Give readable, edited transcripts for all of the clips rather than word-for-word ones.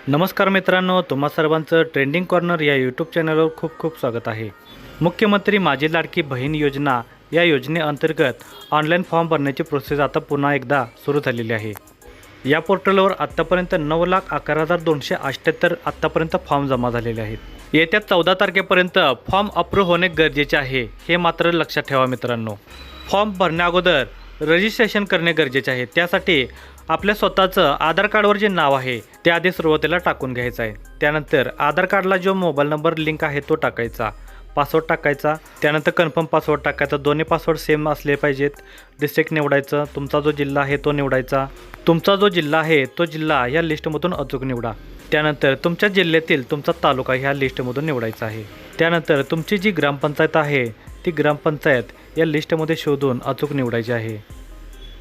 नमस्कार मित्रांनो, तुम्हा सर्वांचं ट्रेंडिंग कॉर्नर या यूट्यूब चॅनलवर खूप खूप स्वागत आहे. मुख्यमंत्री माझी लाडकी बहीण योजना या योजनेअंतर्गत ऑनलाईन फॉर्म भरण्याची प्रोसेस आता पुन्हा एकदा सुरू झालेली आहे. या पोर्टलवर आत्तापर्यंत 9,11,278 आत्तापर्यंत फॉर्म जमा झालेले आहेत. येत्या 14 तारखेपर्यंत फॉर्म अप्रूव्ह होणे गरजेचे आहे, हे मात्र लक्षात ठेवा मित्रांनो. फॉर्म भरण्याअगोदर रजिस्ट्रेशन करणे गरजेचे आहे. त्यासाठी आपल्या स्वतःचं आधार कार्डवर जे नाव आहे ते आधी सुरुवातीला टाकून घ्यायचं आहे. त्यानंतर आधार कार्डला जो मोबाईल नंबर लिंक आहे तो टाकायचा, पासवर्ड टाकायचा, त्यानंतर कन्फर्म पासवर्ड टाकायचा. दोन्ही पासवर्ड सेम असले पाहिजेत. डिस्ट्रिक्ट निवडायचं, तुमचा जो जिल्हा आहे तो निवडायचा. तुमचा जो जिल्हा आहे तो जिल्हा या लिस्टमधून अचूक निवडा. त्यानंतर तुमच्या जिल्ह्यातील तुमचा तालुका ह्या लिस्टमधून निवडायचा आहे. त्यानंतर तुमची जी ग्रामपंचायत आहे ती ग्रामपंचायत या लिस्टमध्ये शोधून अचूक निवडायची आहे.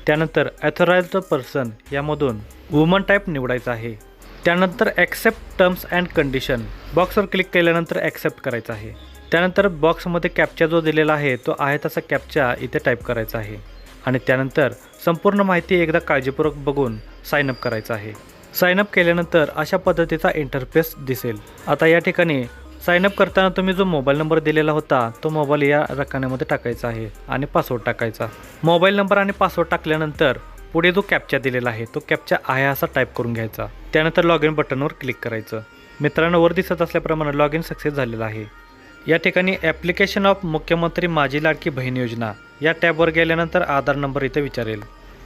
त्यानंतर ॲथॉराइज्ड पर्सन यामधून वुमन टाईप निवडायचं आहे. त्यानंतर ॲक्सेप्ट टर्म्स अँड कंडिशन बॉक्सवर क्लिक केल्यानंतर ॲक्सेप्ट करायचं आहे. त्यानंतर बॉक्समध्ये कॅप्चा जो दिलेला आहे तो आहे तसा कॅप्चा इथे टाईप करायचा आहे आणि त्यानंतर संपूर्ण माहिती एकदा काळजीपूर्वक बघून साईनअप करायचं आहे. साईनअप केल्यानंतर अशा पद्धतीचा इंटरफेस दिसेल. आता या ठिकाणी साईनअप करताना तुम्ही जो मोबाईल नंबर दिलेला होता तो मोबाईल या रकान्यामध्ये टाकायचा आहे आणि पासवर्ड टाकायचा. मोबाईल नंबर आणि पासवर्ड टाकल्यानंतर पुढे जो कॅप्चा दिलेला आहे तो कॅप्चा आहे असा टाईप करून घ्यायचा. त्यानंतर लॉग इन बटनवर क्लिक करायचं. मित्रांनो, वर दिसत असल्याप्रमाणे लॉग इन सक्सेस झालेला आहे. या ठिकाणी ॲप्लिकेशन ऑफ मुख्यमंत्री माझी लाडकी बहीण योजना या टॅबवर गेल्यानंतर आधार नंबर इथे विचारेल.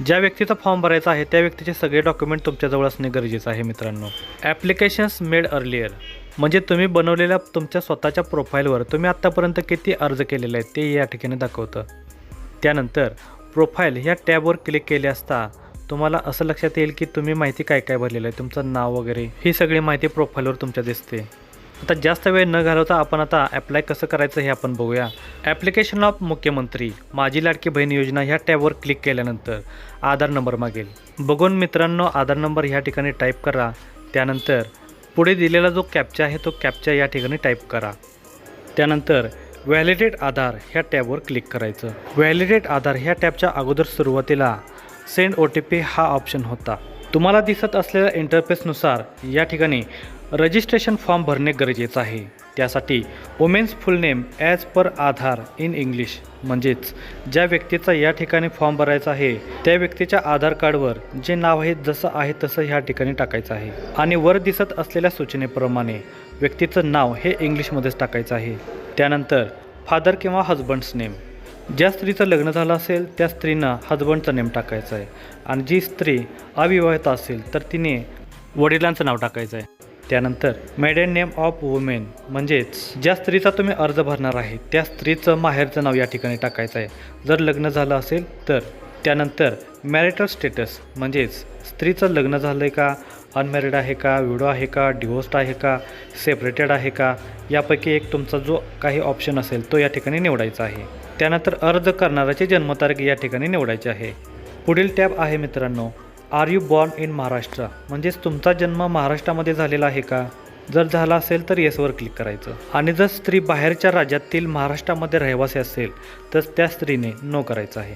ज्या व्यक्तीचा फॉर्म भरायचा आहे त्या व्यक्तीचे सगळे डॉक्युमेंट तुमच्याजवळ असणे गरजेचं आहे मित्रांनो. ॲप्लिकेशन्स मेड अर्लियर म्हणजे तुम्ही बनवलेल्या तुमच्या स्वतःच्या प्रोफाईलवर तुम्ही आत्तापर्यंत किती अर्ज केलेले आहेत ते या ठिकाणी दाखवतं. त्यानंतर प्रोफाईल ह्या टॅबवर क्लिक केले असता तुम्हाला असं लक्षात येईल की तुम्ही माहिती काय काय भरलेलं आहे, तुमचं नाव वगैरे ही सगळी माहिती प्रोफाईलवर तुमच्या दिसते. आता जास्त वेळ न घालवता आपण आता ॲप्लाय कसं करायचं हे आपण बघूया. ॲप्लिकेशन ऑफ मुख्यमंत्री माझी लाडकी बहीण योजना ह्या टॅबवर क्लिक केल्यानंतर आधार नंबर मागेल. बघून मित्रांनो आधार नंबर ह्या ठिकाणी टाईप करा. त्यानंतर पुढे दिलेला जो कॅप्चा आहे तो कॅप्चा या ठिकाणी टाईप करा. त्यानंतर व्हॅलिडेट आधार ह्या टॅबवर क्लिक करायचं. व्हॅलिडेट आधार ह्या टॅबच्या अगोदर सुरुवातीला सेंड OTP हा ऑप्शन होता. तुम्हाला दिसत असलेल्या इंटरफेसनुसार या ठिकाणी रजिस्ट्रेशन फॉर्म भरणे गरजेचं आहे. त्यासाठी women's full name as per Aadhaar in English म्हणजेच ज्या व्यक्तीचा या ठिकाणी फॉर्म भरायचा आहे त्या व्यक्तीच्या आधार कार्डवर जे नाव आहे जसं आहे तसं ह्या ठिकाणी टाकायचं आहे आणि वर दिसत असलेल्या सूचनेप्रमाणे व्यक्तीचं नाव हे इंग्लिशमध्येच टाकायचं आहे. त्यानंतर फादर किंवा हजबंड्स नेम ज्या स्त्रीचं लग्न झालं असेल त्या स्त्रीनं हजबंडचं नेम टाकायचं आहे आणि जी स्त्री अविवाहित असेल तर तिने वडिलांचं नाव टाकायचं आहे. त्यानंतर मेडन नेम ऑफ वुमेन म्हणजेच ज्या स्त्रीचा तुम्ही अर्ज भरणार आहे त्या स्त्रीचं माहेरचं नाव या ठिकाणी टाकायचं आहे जर लग्न झालं असेल तर. त्यानंतर मॅरिटल स्टेटस म्हणजेच स्त्रीचं लग्न झालं आहे का, अनमॅरिड आहे का, विडो आहे का, डिवोर्स्ड आहे का, सेपरेटेड आहे का, यापैकी एक तुमचा जो काही ऑप्शन असेल तो या ठिकाणी निवडायचा आहे. त्यानंतर अर्ज करणाऱ्याची जन्मतारीख या ठिकाणी निवडायची आहे. पुढील टॅब आहे मित्रांनो are you born in Maharashtra म्हणजेच तुमचा जन्म महाराष्ट्रामध्ये झालेला आहे का. जर झाला असेल तर येसवर क्लिक करायचं आणि जर स्त्री बाहेरच्या राज्यातील महाराष्ट्रामध्ये रहिवासी असेल तर त्या स्त्रीने नो करायचं आहे.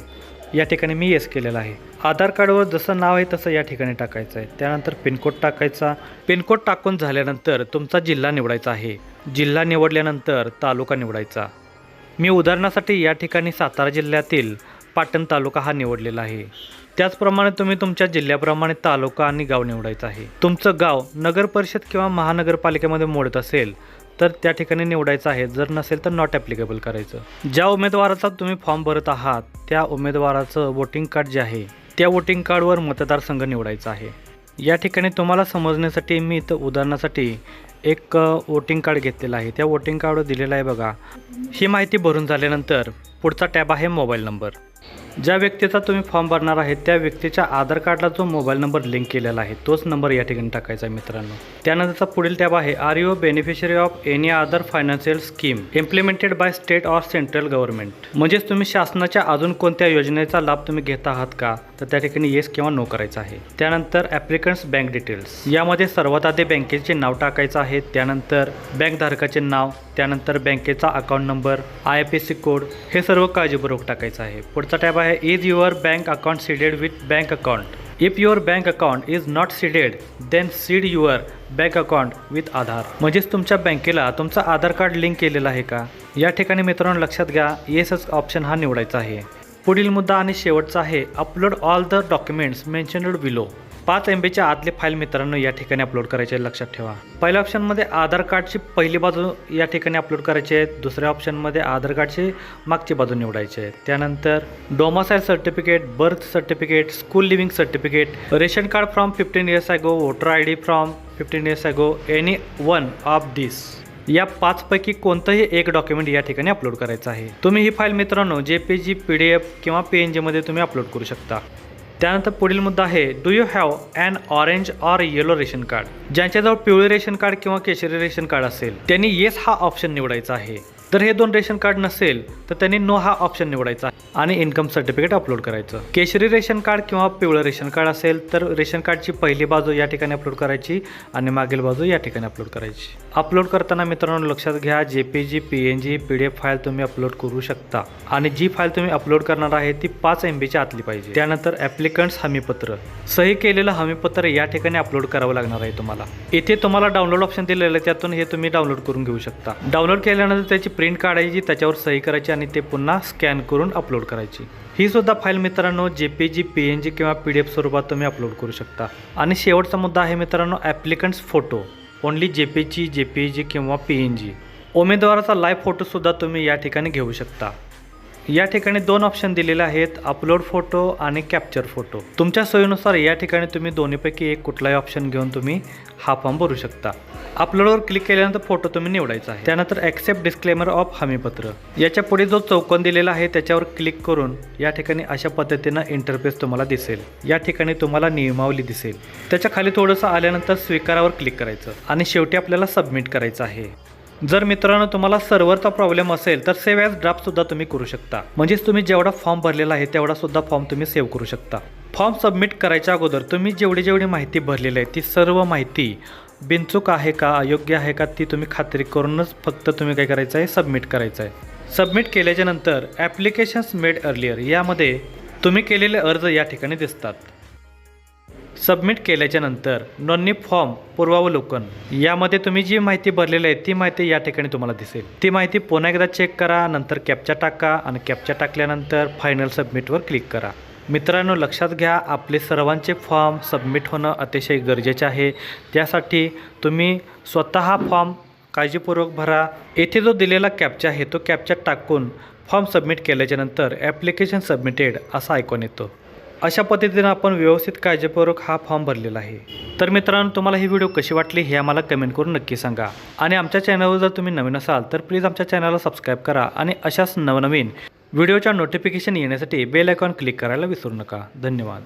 या ठिकाणी मी येस केलेलं आहे. आधार कार्डवर जसं नाव आहे तसं या ठिकाणी टाकायचं आहे. त्यानंतर पिनकोड टाकायचा. पिनकोड टाकून झाल्यानंतर तुमचा जिल्हा निवडायचा आहे. जिल्हा निवडल्यानंतर तालुका निवडायचा. मी उदाहरणासाठी या ठिकाणी सातारा जिल्ह्यातील पाटण तालुका हा निवडलेला आहे. त्याचप्रमाणे तुम्ही तुमच्या जिल्ह्याप्रमाणे तालुका आणि गाव निवडायचं आहे. तुमचं गाव नगर परिषद किंवा महानगरपालिकेमध्ये मोडत असेल तर त्या ठिकाणी निवडायचं आहे. जर नसेल तर नॉट ॲप्लिकेबल करायचं. ज्या उमेदवाराचा तुम्ही फॉर्म भरत आहात त्या उमेदवाराचं वोटिंग कार्ड जे आहे त्या वोटिंग कार्डवर मतदारसंघ निवडायचा आहे. या ठिकाणी तुम्हाला समजण्यासाठी मी इथं उदाहरणासाठी एक वोटिंग कार्ड घेतलेलं आहे. त्या वोटिंग कार्डवर दिलेलं आहे बघा. ही माहिती भरून झाल्यानंतर पुढचा टॅब आहे मोबाईल नंबर. ज्या व्यक्तीचा तुम्ही फॉर्म भरणार आहे त्या व्यक्तीच्या आधार कार्डला जो मोबाईल नंबर लिंक केलेला आहे तोच नंबर या ठिकाणी टाकायचा आहे मित्रांनो. त्यानंतरचा पुढील टॅब आहे are you beneficiary of any other financial scheme implemented by state or central government म्हणजेच तुम्ही शासनाच्या अजून कोणत्या योजनेचा लाभ तुम्ही घेत आहात का तर त्या ठिकाणी येस किंवा नो करायचं आहे. त्यानंतर ॲप्लिकंट्स बँक डिटेल्स यामध्ये सर्वात आधी बँकेचे नाव टाकायचं आहे. त्यानंतर बँक धारकाचे नाव, त्यानंतर बँकेचा अकाउंट नंबर, IFSC कोड हे सर्व काळजीपूर्वक टाकायचं आहे. पुढचा टॅब आहे is your bank account seeded with bank account if your bank account is not seeded then seed your bank account with Aadhaar. म्हणजेच तुमच्या बँकेला तुमचं आधार कार्ड लिंक केलेलं आहे का. या ठिकाणी मित्रांनो लक्षात घ्या, येसच ऑप्शन हा निवडायचा आहे. पुढील मुद्दा आणि शेवटचा आहे upload all the documents mentioned below. 5 MBच्या आतले फाईल मित्रांनो या ठिकाणी अपलोड करायचे, लक्षात ठेवा. पहिल्या ऑप्शनमध्ये आधार कार्डची पहिली बाजू या ठिकाणी अपलोड करायची आहे. दुसऱ्या ऑप्शनमध्ये आधार कार्डची मागची बाजू निवडायची आहे. त्यानंतर domicile certificate, birth certificate, school leaving certificate, ration card from 15 years ago, voter ID from 15 years ago, any one of this. या 5 पैकी कोणतंही एक डॉक्युमेंट या ठिकाणी अपलोड करायचं आहे. तुम्ही ही फाईल मित्रांनो JPG, PDF किंवा PNG मध्ये तुम्ही अपलोड करू शकता. त्यानंतर पुढील मुद्दा आहे do you have an orange or yellow ration card. ज्यांच्याजवळ पिवळे रेशन कार्ड किंवा केशरी रेशन कार्ड असेल त्यांनी येस हा ऑप्शन निवडायचा आहे. तर हे 2 रेशन कार्ड नसेल तर त्यांनी नो हा ऑप्शन निवडायचा आणि इन्कम सर्टिफिकेट अपलोड करायचं. केशरी रेशन कार्ड किंवा पिवळं रेशन कार्ड असेल तर रेशन कार्डची पहिली बाजू या ठिकाणी अपलोड करायची आणि मागील बाजू या ठिकाणी अपलोड करायची. अपलोड करताना मित्रांनो लक्षात घ्या, JPG, PNG, PDF फाईल तुम्ही अपलोड करू शकता आणि जी फाईल तुम्ही अपलोड करणार आहे ती 5 MBच्या आतली पाहिजे. त्यानंतर ॲप्लिकंट्स हमीपत्र, सही केलेलं हमीपत्र या ठिकाणी अपलोड करावं लागणार आहे तुम्हाला. इथे तुम्हाला डाउनलोड ऑप्शन दिलेलं आहे, त्यातून हे तुम्ही डाउनलोड करून घेऊ शकता. डाउनलोड केल्यानंतर त्याची प्रिंट काढायची, त्याच्यावर सही करायची आणि ते पुन्हा स्कॅन करून अपलोड करायची. ही सुद्धा फाईल मित्रांनो JPG, PNG किंवा PDF स्वरूपात तुम्ही अपलोड करू शकता. आणि शेवटचा मुद्दा आहे मित्रांनो ॲप्लिकंट्स फोटो, ओनली JPG किंवा PNG. उमेदवाराचा लाईव्ह फोटोसुद्धा तुम्ही या ठिकाणी घेऊ शकता. या ठिकाणी 2 ऑप्शन दिलेले आहेत, अपलोड फोटो आणि कॅप्चर फोटो. तुमच्या सोयीनुसार या ठिकाणी तुम्ही दोन्हीपैकी एक कुठलाही ऑप्शन घेऊन तुम्ही हा फॉर्म भरू शकता. अपलोडवर क्लिक केल्यानंतर फोटो तुम्ही निवडायचा आहे. त्यानंतर ॲक्सेप्ट डिस्क्लेमर ऑफ हमीपत्र. याच्या पुढे जो चौकोन दिलेला आहे त्याच्यावर क्लिक करून या ठिकाणी अशा पद्धतीनं इंटरफेस तुम्हाला दिसेल. या ठिकाणी तुम्हाला नियमावली दिसेल. त्याच्या खाली थोडंसं आल्यानंतर स्वीकारावर क्लिक करायचं आणि शेवटी आपल्याला सबमिट करायचं आहे. जर मित्रांनो तुम्हाला सर्व्हरचा प्रॉब्लेम असेल तर सेव्ह ॲज ड्राफ्टसुद्धा तुम्ही करू शकता. म्हणजेच तुम्ही जेवढा फॉर्म भरलेला आहे तेवढासुद्धा फॉर्म तुम्ही सेव्ह करू शकता. फॉर्म सबमिट करायच्या अगोदर तुम्ही जेवढी माहिती भरलेली आहे ती सर्व माहिती बिनचूक आहे का, अयोग्य आहे का, ती तुम्ही खात्री करूनच फक्त तुम्ही काय करायचं आहे, सबमिट करायचं आहे. सबमिट केल्याच्या नंतर ॲप्लिकेशन्स मेड अर्लियर यामध्ये तुम्ही केलेले अर्ज या ठिकाणी दिसतात. सबमिट केल्याच्या नंतर नोंदणी फॉर्म पूर्वावलोकन यामध्ये तुम्ही जी माहिती भरलेली आहे ती माहिती या ठिकाणी तुम्हाला दिसेल. ती माहिती पुन्हा एकदा चेक करा, नंतर कॅप्चा टाका आणि कॅप्चा टाकल्यानंतर फायनल सबमिटवर क्लिक करा. मित्रांनो लक्षात घ्या, आपले सर्वांचे फॉर्म सबमिट होणं अतिशय गरजेचे आहे. त्यासाठी तुम्ही स्वतः फॉर्म काळजीपूर्वक भरा. येथे जो दिलेला कॅप्चा आहे तो कॅप्चा टाकून फॉर्म सबमिट केल्याच्यानंतर ॲप्लिकेशन सबमिटेड असा आयकॉन येतो. अशा पद्धतीनं आपण व्यवस्थित काळजीपूर्वक हा फॉर्म भरलेला आहे. तर मित्रांनो तुम्हाला ही व्हिडिओ कशी वाटली हे आम्हाला कमेंट करून नक्की सांगा. आणि आमच्या चॅनलवर जर तुम्ही नवीन असाल तर प्लीज आमच्या चॅनलला सबस्क्राईब करा आणि अशाच नवनवीन व्हिडिओच्या नोटिफिकेशन येण्यासाठी बेल आयकॉन क्लिक करायला विसरू नका. धन्यवाद.